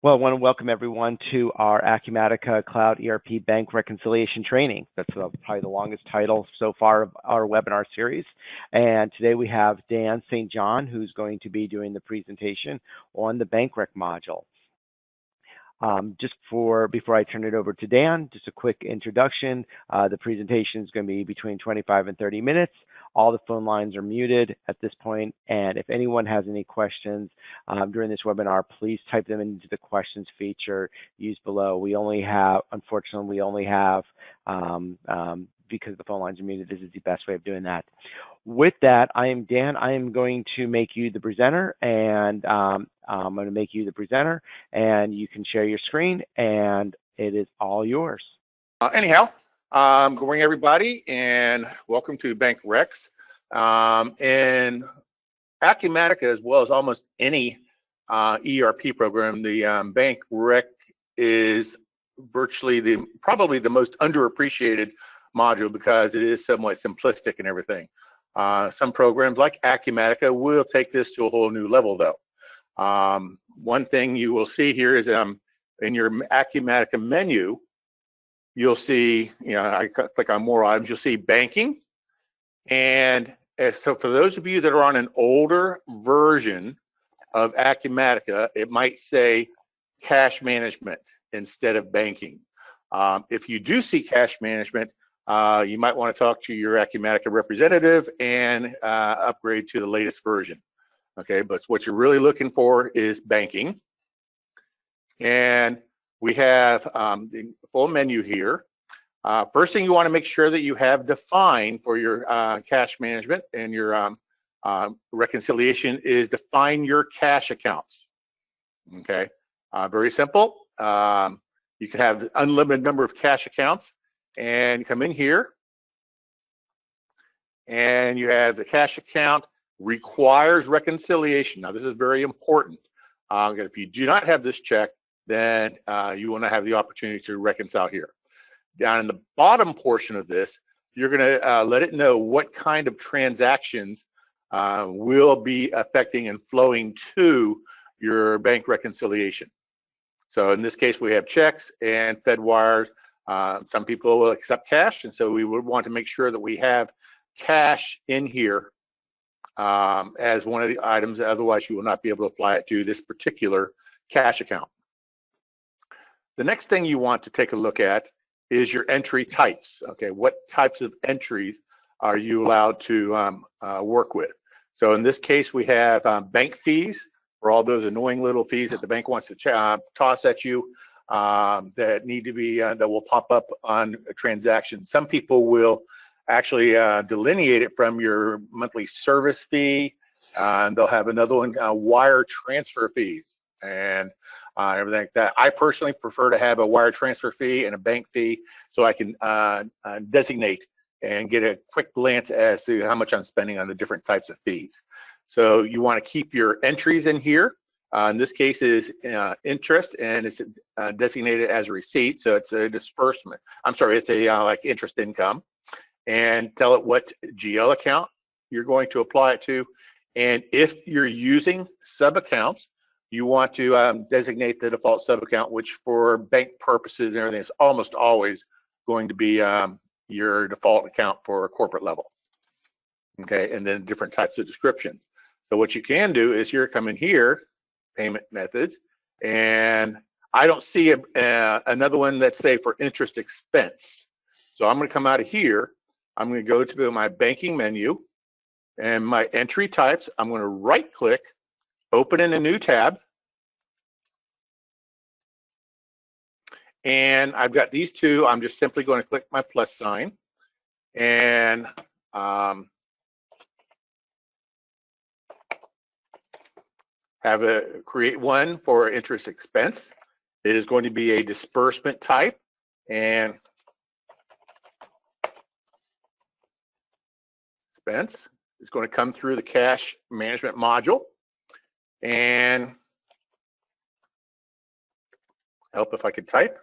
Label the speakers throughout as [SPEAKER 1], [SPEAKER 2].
[SPEAKER 1] Well, I want to welcome everyone to our Acumatica Cloud ERP Bank Reconciliation Training. That's probably the longest title so far of our webinar series. And today we have Dan St. John, who's going to be doing the presentation on the Bank Rec module. Before I turn it over to Dan, just a quick introduction. The presentation is going to be between 25 and 30 minutes. All the phone lines are muted at this point, and if anyone has any questions during this webinar, please type them into the questions feature used below. Unfortunately, we only have, because the phone lines are muted, this is the best way of doing that. With that, I am Dan. I am going to make you the presenter, and I'm going to make you the presenter, and you can share your screen, and it is all yours.
[SPEAKER 2] Good morning, everybody, and welcome to Bank Recs. And Acumatica, as well as almost any ERP program, the Bank Rec is virtually probably the most underappreciated module because it is somewhat simplistic and everything. Some programs like Acumatica will take this to a whole new level, though. One thing you will see here is in your Acumatica menu, you'll see, I click on more items, you'll see banking. And so for those of you that are on an older version of Acumatica, it might say cash management instead of banking. If you do see cash management, you might want to talk to your Acumatica representative and upgrade to the latest version. Okay, but what you're really looking for is banking. And we have the full menu here. First thing you want to make sure that you have defined for your cash management and your reconciliation is define your cash accounts. Okay, very simple. You can have unlimited number of cash accounts and come in here and you have the cash account requires reconciliation. Now this is very important. If you do not have this check, then you want to have the opportunity to reconcile here. Down in the bottom portion of this, you're going to let it know what kind of transactions will be affecting and flowing to your bank reconciliation. So in this case, we have checks and Fed wires. Some people will accept cash, and so we would want to make sure that we have cash in here as one of the items. Otherwise, you will not be able to apply it to this particular cash account. The next thing you want to take a look at is your entry types. Okay, what types of entries are you allowed to work with? So in this case, we have bank fees for all those annoying little fees that the bank wants to toss at you that need to be that will pop up on a transaction. Some people will actually delineate it from your monthly service fee, and they'll have another one, wire transfer fees, and everything like that. I personally prefer to have a wire transfer fee and a bank fee so I can designate and get a quick glance as to how much I'm spending on the different types of fees. So you want to keep your entries in here. In this case is interest, and it's designated as a receipt, so it's a disbursement. I'm sorry, it's a like interest income, and tell it what GL account you're going to apply it to. And if you're using sub accounts, you want to designate the default sub account, which for bank purposes and everything is almost always going to be your default account for a corporate level. Okay, and then different types of descriptions. So what you can do is here, come in here, payment methods, and I don't see another one that's say for interest expense. So I'm going to come out of here. I'm going to go to my banking menu and my entry types. I'm going to right click, open in a new tab, and I've got these two. I'm just simply going to click my plus sign and create one for interest expense. It is going to be a disbursement type, and expense is going to come through the cash management module. And help if I could type.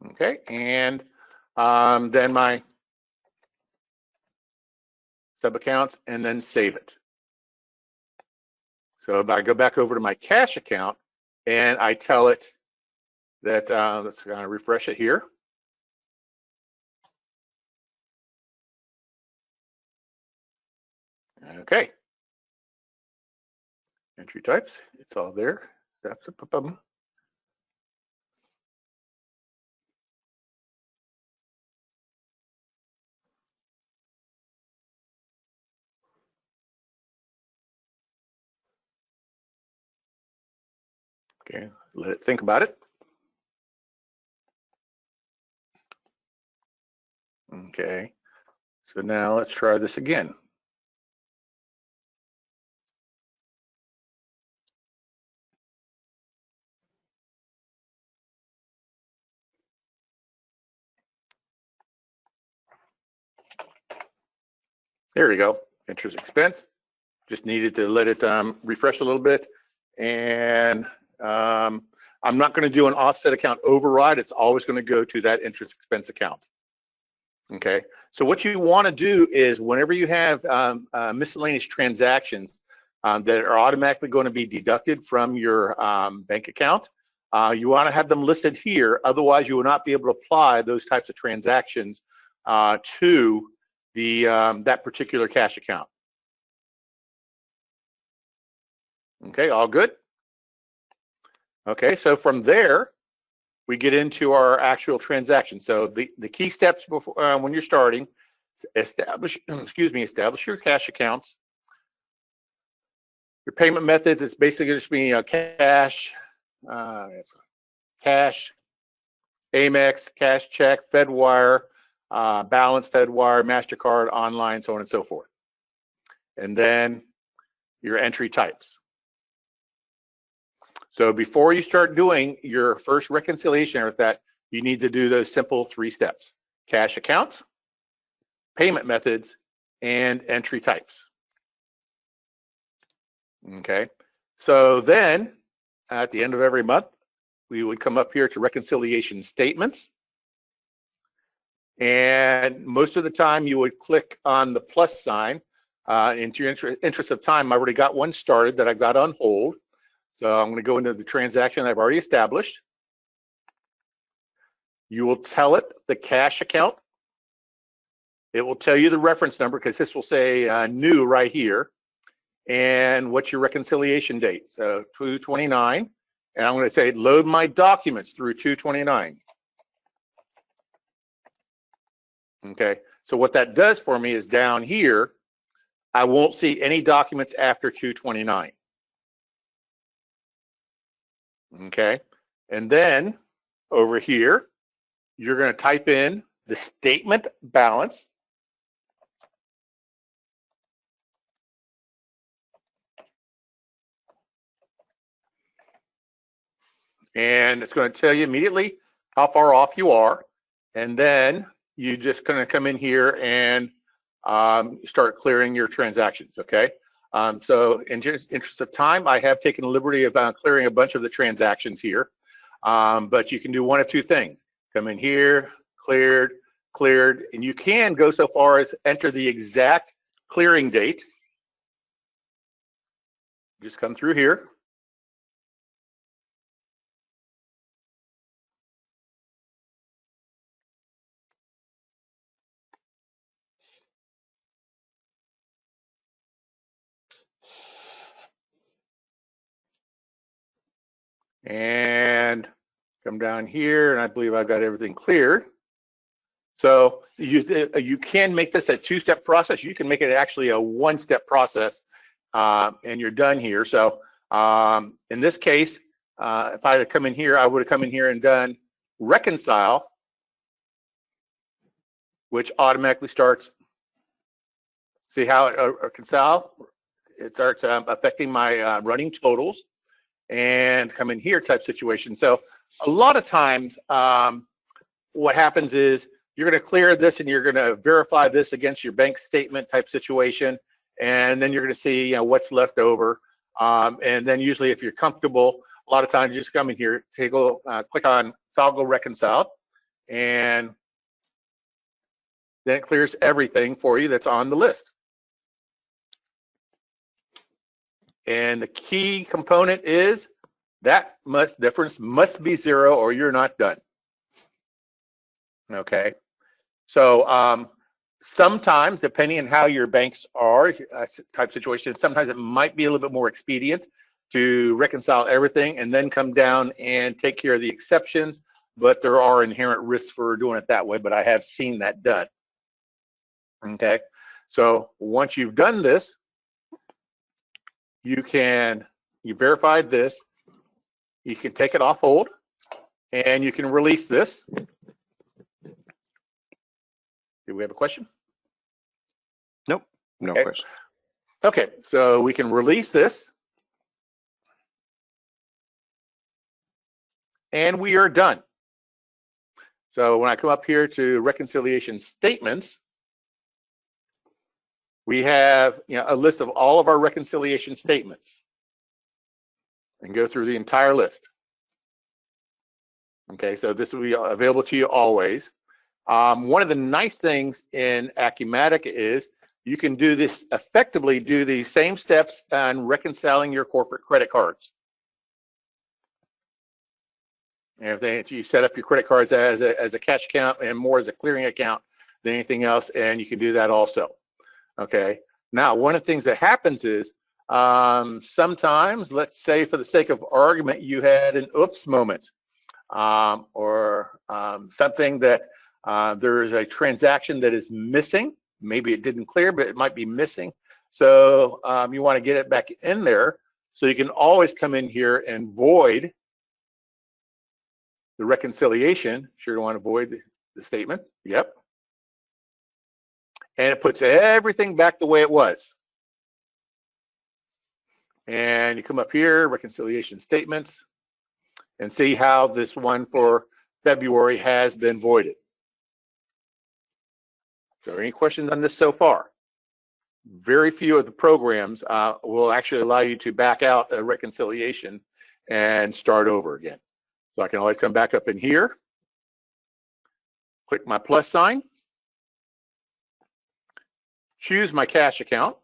[SPEAKER 2] Okay, and then my sub accounts, and then save it. So if I go back over to my cash account and I tell it that, let's refresh it here. Okay. Entry types, it's all there. Steps. Okay, let it think about it. Okay, so now let's try this again. There we go, interest expense. Just needed to let it refresh a little bit. And I'm not going to do an offset account override. It's always going to go to that interest expense account. Okay, so what you want to do is whenever you have miscellaneous transactions that are automatically going to be deducted from your bank account, you want to have them listed here. Otherwise, you will not be able to apply those types of transactions to the that particular cash account. Okay, all good? Okay, so from there, we get into our actual transaction. So the key steps before when you're starting, establish your cash accounts. Your payment methods, it's basically just being cash, cash, Amex, cash check, FedWire, balance, FedWire, MasterCard, online, so on and so forth. And then your entry types. So before you start doing your first reconciliation with that, you need to do those simple 3 steps: cash accounts, payment methods, and entry types. Okay, so then at the end of every month, we would come up here to reconciliation statements. And most of the time you would click on the plus sign. Into your interest of time, I already got one started that I've got on hold. So I'm going to go into the transaction I've already established. You will tell it the cash account. It will tell you the reference number because this will say new right here. And what's your reconciliation date? So 2/29. And I'm going to say load my documents through 2/29. Okay, so what that does for me is down here, I won't see any documents after 2/29. Okay, and then over here, you're going to type in the statement balance. And it's going to tell you immediately how far off you are. And then you just going to come in here and start clearing your transactions, okay? So in interest of time, I have taken the liberty of clearing a bunch of the transactions here. But you can do one of 2 things. Come in here, cleared, and you can go so far as enter the exact clearing date. Just come through here. And come down here, and I believe I've got everything cleared. So you can make this a 2-step process. You can make it actually a 1-step process, and you're done here. So in this case, if I had come in here, I would have come in here and done reconcile, which automatically starts. See how it reconcile? It starts affecting my running totals, and come in here type situation. So a lot of times, what happens is you're going to clear this and you're going to verify this against your bank statement type situation, and then you're going to see what's left over. And then usually, if you're comfortable, a lot of times you just come in here, click on toggle reconcile, and then it clears everything for you that's on the list. And the key component is that difference must be 0 or you're not done. Okay. So sometimes, depending on how your banks are, type situations, sometimes it might be a little bit more expedient to reconcile everything and then come down and take care of the exceptions. But there are inherent risks for doing it that way, but I have seen that done. Okay. So once you've done this, you verified this, you can take it off hold, and you can release this. Do we have a question?
[SPEAKER 3] Nope, no question.
[SPEAKER 2] Okay, so we can release this. And we are done. So when I come up here to reconciliation statements, we have a list of all of our reconciliation statements and go through the entire list. Okay, so this will be available to you always. One of the nice things in Acumatica is you can do this effectively, do the same steps on reconciling your corporate credit cards. And you set up your credit cards as a cash account and more as a clearing account than anything else, and you can do that also. Okay. Now, one of the things that happens is sometimes, let's say for the sake of argument, you had an oops moment, or something that there is a transaction that is missing. Maybe it didn't clear, but it might be missing. So you want to get it back in there. So you can always come in here and void the reconciliation. Sure, you want to void the statement. Yep. And it puts everything back the way it was. And you come up here, reconciliation statements, and see how this one for February has been voided. So any questions on this so far? Very few of the programs will actually allow you to back out a reconciliation and start over again. So I can always come back up in here, click my plus sign, choose my cash account,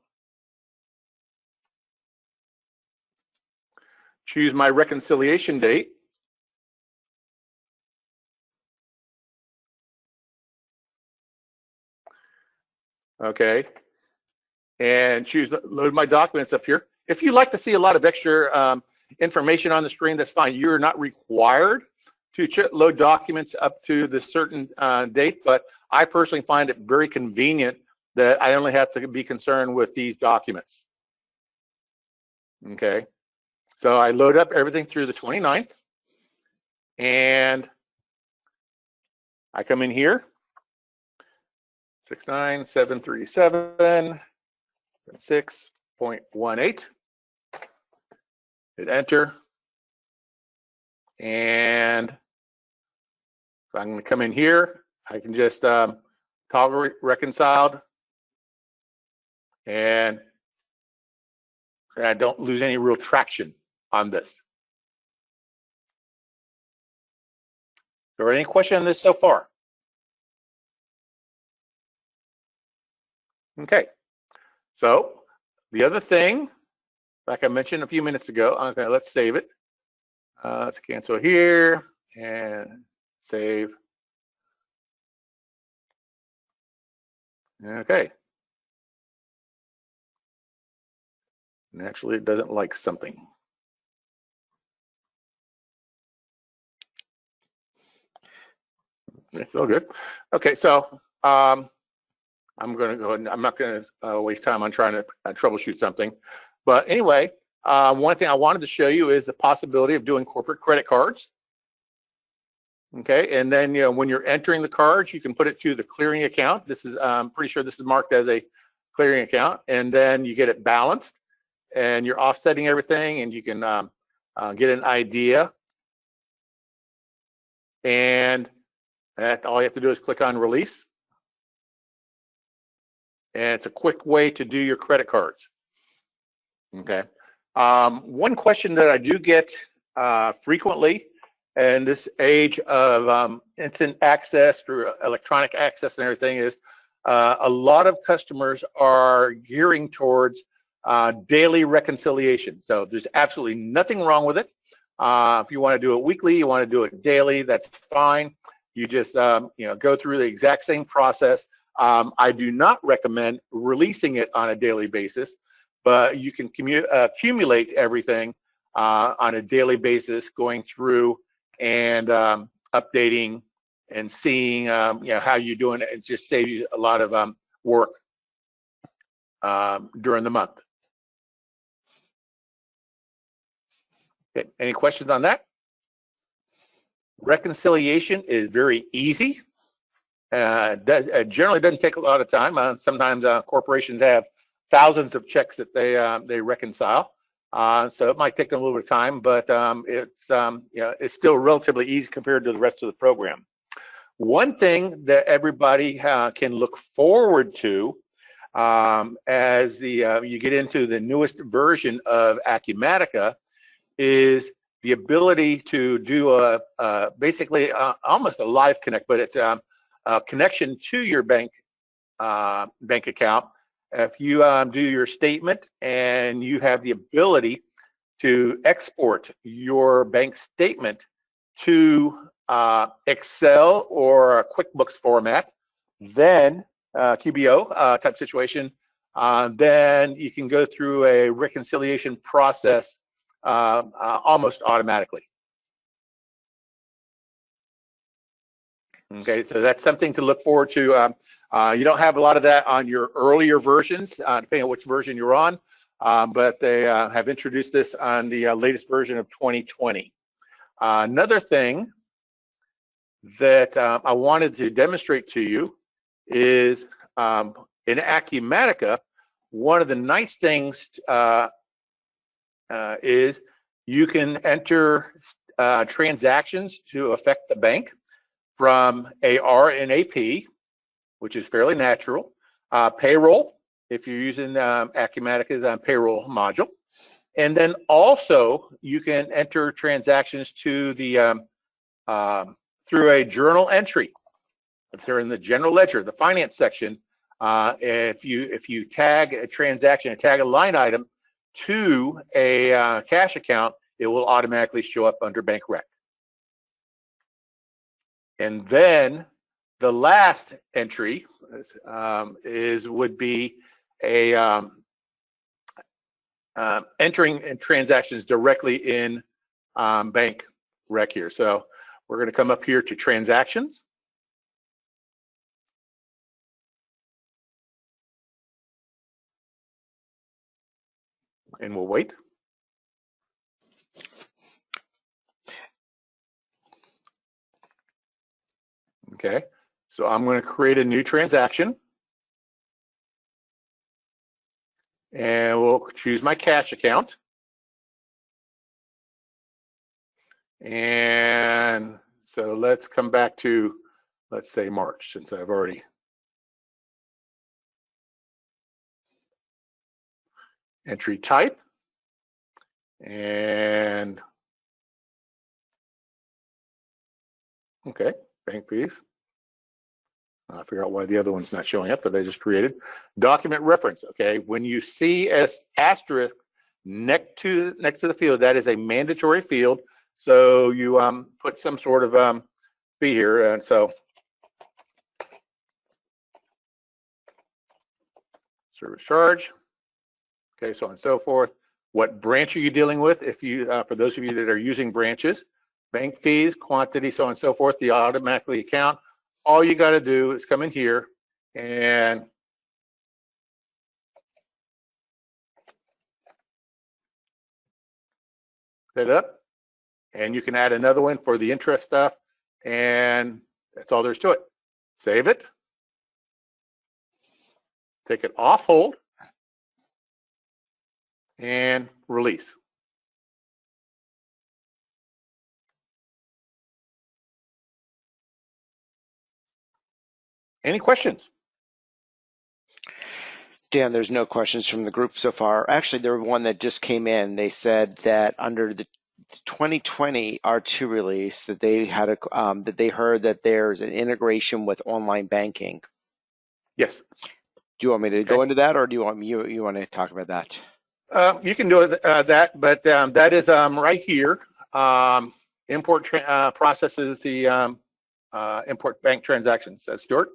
[SPEAKER 2] choose my reconciliation date, okay, and choose load my documents up here. If you'd like to see a lot of extra information on the screen, that's fine. You're not required to load documents up to this certain date, but I personally find it very convenient that I only have to be concerned with these documents. Okay, so I load up everything through the 29th, and I come in here, 69737 6.18. Hit enter, and if I'm going to come in here, I can just toggle reconciled, and I don't lose any real traction on this. Are there any questions on this so far? Okay, so the other thing, like I mentioned a few minutes ago, okay, let's save it. Let's cancel here and save. Okay. Naturally, it doesn't like something. It's all good. Okay, so I'm going to go ahead and I'm not going to waste time on trying to troubleshoot something. But anyway, one thing I wanted to show you is the possibility of doing corporate credit cards. Okay, and then when you're entering the cards, you can put it to the clearing account. This is I'm pretty sure this is marked as a clearing account, and then you get it balanced, and you're offsetting everything, and you can get an idea. And all you have to do is click on release, and it's a quick way to do your credit cards. Okay. One question that I do get frequently in this age of instant access through electronic access and everything is a lot of customers are gearing towards daily reconciliation. So there's absolutely nothing wrong with it. If you want to do it weekly, you want to do it daily, that's fine. You just go through the exact same process. I do not recommend releasing it on a daily basis, but you can accumulate everything on a daily basis, going through and updating and seeing how you're doing it. It just saves you a lot of work during the month. Okay. Any questions on that? Reconciliation is very easy. It generally doesn't take a lot of time. Sometimes corporations have thousands of checks that they reconcile, so it might take them a little bit of time, but it's still relatively easy compared to the rest of the program. One thing that everybody can look forward to as you get into the newest version of Acumatica is the ability to do basically almost a live connect, but it's a connection to your bank account. If you do your statement and you have the ability to export your bank statement to Excel or a QuickBooks format, then QBO type situation, then you can go through a reconciliation process almost automatically. Okay, so that's something to look forward to. You don't have a lot of that on your earlier versions, depending on which version you're on, but they have introduced this on the latest version of 2020. Another thing that I wanted to demonstrate to you is in Acumatica, one of the nice things is you can enter transactions to affect the bank from AR and AP, which is fairly natural. Payroll, if you're using Acumatica's payroll module. And then also you can enter transactions to the through a journal entry. If they're in the general ledger, the finance section, if you tag a transaction and tag a line item to a cash account, it will automatically show up under bank rec. And then the last entry would be a entering in transactions directly in bank rec here. So we're going to come up here to transactions. And we'll wait. Okay, so I'm going to create a new transaction. And we'll choose my cash account. And so let's come back to, let's say March, since I've already. Entry type. And okay, bank fees. I figure out why the other one's not showing up that I just created. Document reference. Okay, when you see as asterisk next to the field, that is a mandatory field. So you put some sort of fee here, and so service charge. Okay, so on and so forth. What branch are you dealing with? If you, for those of you that are using branches, bank fees, quantity, so on and so forth, the automatically account. All you got to do is come in here and set it up, and you can add another one for the interest stuff, and that's all there's to it. Save it, take it off hold, and release. Any questions?
[SPEAKER 1] Dan, there's no questions from the group so far. Actually, there was one that just came in. They said that under the 2020 R2 release that they had that they heard that there's an integration with online banking.
[SPEAKER 2] Yes.
[SPEAKER 1] Do you want me to go into that, or do you want to talk about that?
[SPEAKER 2] You can do that, but that is right here. Import processes the import bank transactions. Stuart?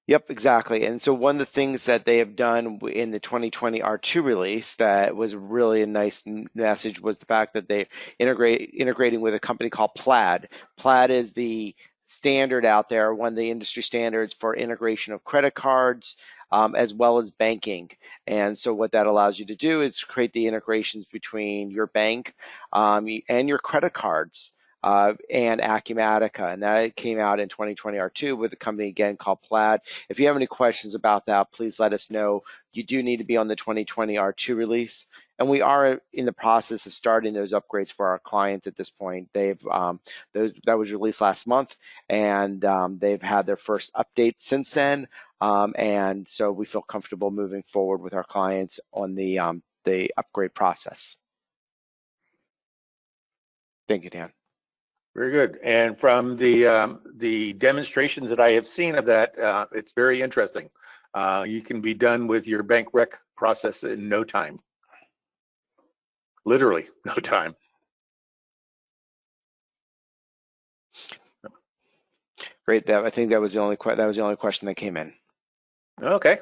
[SPEAKER 3] Yep, exactly. And so one of the things that they have done in the 2020 R2 release that was really a nice message was the fact that they integrating with a company called Plaid. Plaid is the standard out there, one of the industry standards for integration of credit cards, as well as banking. And so what that allows you to do is create the integrations between your bank and your credit cards. And Acumatica, and that came out in 2020 R2 with a company again called Plaid. If you have any questions about that, please let us know. You do need to be on the 2020 R2 release, and we are in the process of starting those upgrades for our clients at this point. They've that was released last month, and they've had their first update since then, and so we feel comfortable moving forward with our clients on the upgrade process. Thank you, Dan.
[SPEAKER 2] Very good. And from the demonstrations that I have seen of that, it's very interesting. You can be done with your bank rec process in no time. Literally, no time.
[SPEAKER 3] Great. I think that was the only question that came in.
[SPEAKER 2] Okay.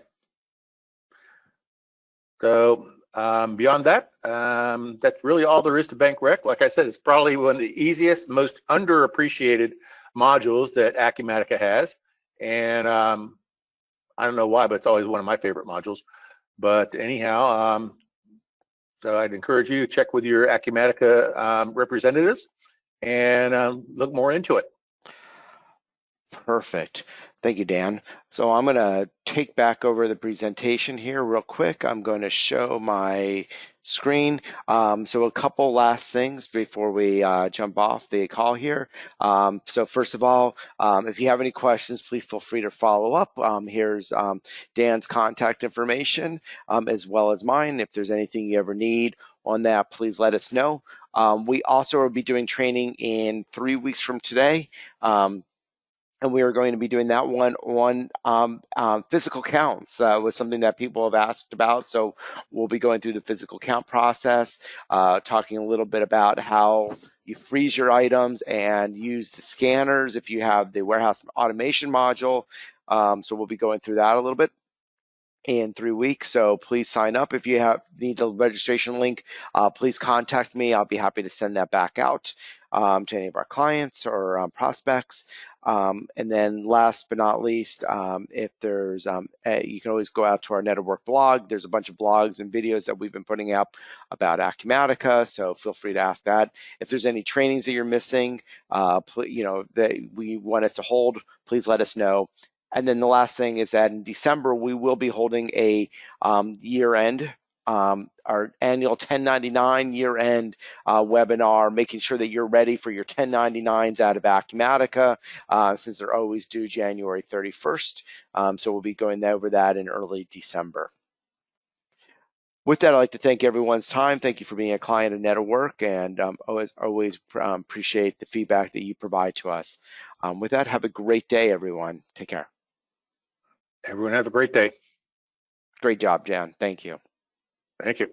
[SPEAKER 2] So beyond that, that's really all there is to bank rec. Like I said, it's probably one of the easiest, most underappreciated modules that Acumatica has. And I don't know why, but it's always one of my favorite modules. But anyhow, so I'd encourage you to check with your Acumatica representatives and look more into it.
[SPEAKER 3] Perfect. Thank you, Dan. So I'm going to take back over the presentation here real quick. I'm going to show my screen. So a couple last things before we jump off the call here. So first of all, if you have any questions, please feel free to follow up. Here's Dan's contact information, as well as mine. If there's anything you ever need on that, please let us know. We also will be doing training in 3 weeks from today. And we are going to be doing that one on physical counts, was something that people have asked about. So we'll be going through the physical count process, talking a little bit about how you freeze your items and use the scanners if you have the warehouse automation module. So we'll be going through that a little bit in 3 weeks. So please sign up. If you need the registration link, please contact me. I'll be happy to send that back out to any of our clients or prospects. And then last but not least, if there's, you can always go out to our Network blog. There's a bunch of blogs and videos that we've been putting up about Acumatica, so feel free to ask that. If there's any trainings that you're missing, that we want us to hold, please let us know. And then the last thing is that in December, we will be holding a year-end, our annual 1099 year-end webinar, making sure that you're ready for your 1099s out of Acumatica, since they're always due January 31st. So we'll be going over that in early December. With that, I'd like to thank everyone's time. Thank you for being a client of Network, and always appreciate the feedback that you provide to us. With that, have a great day, everyone. Take care.
[SPEAKER 2] Everyone have a great day.
[SPEAKER 3] Great job, Jan. Thank you.
[SPEAKER 2] Thank you.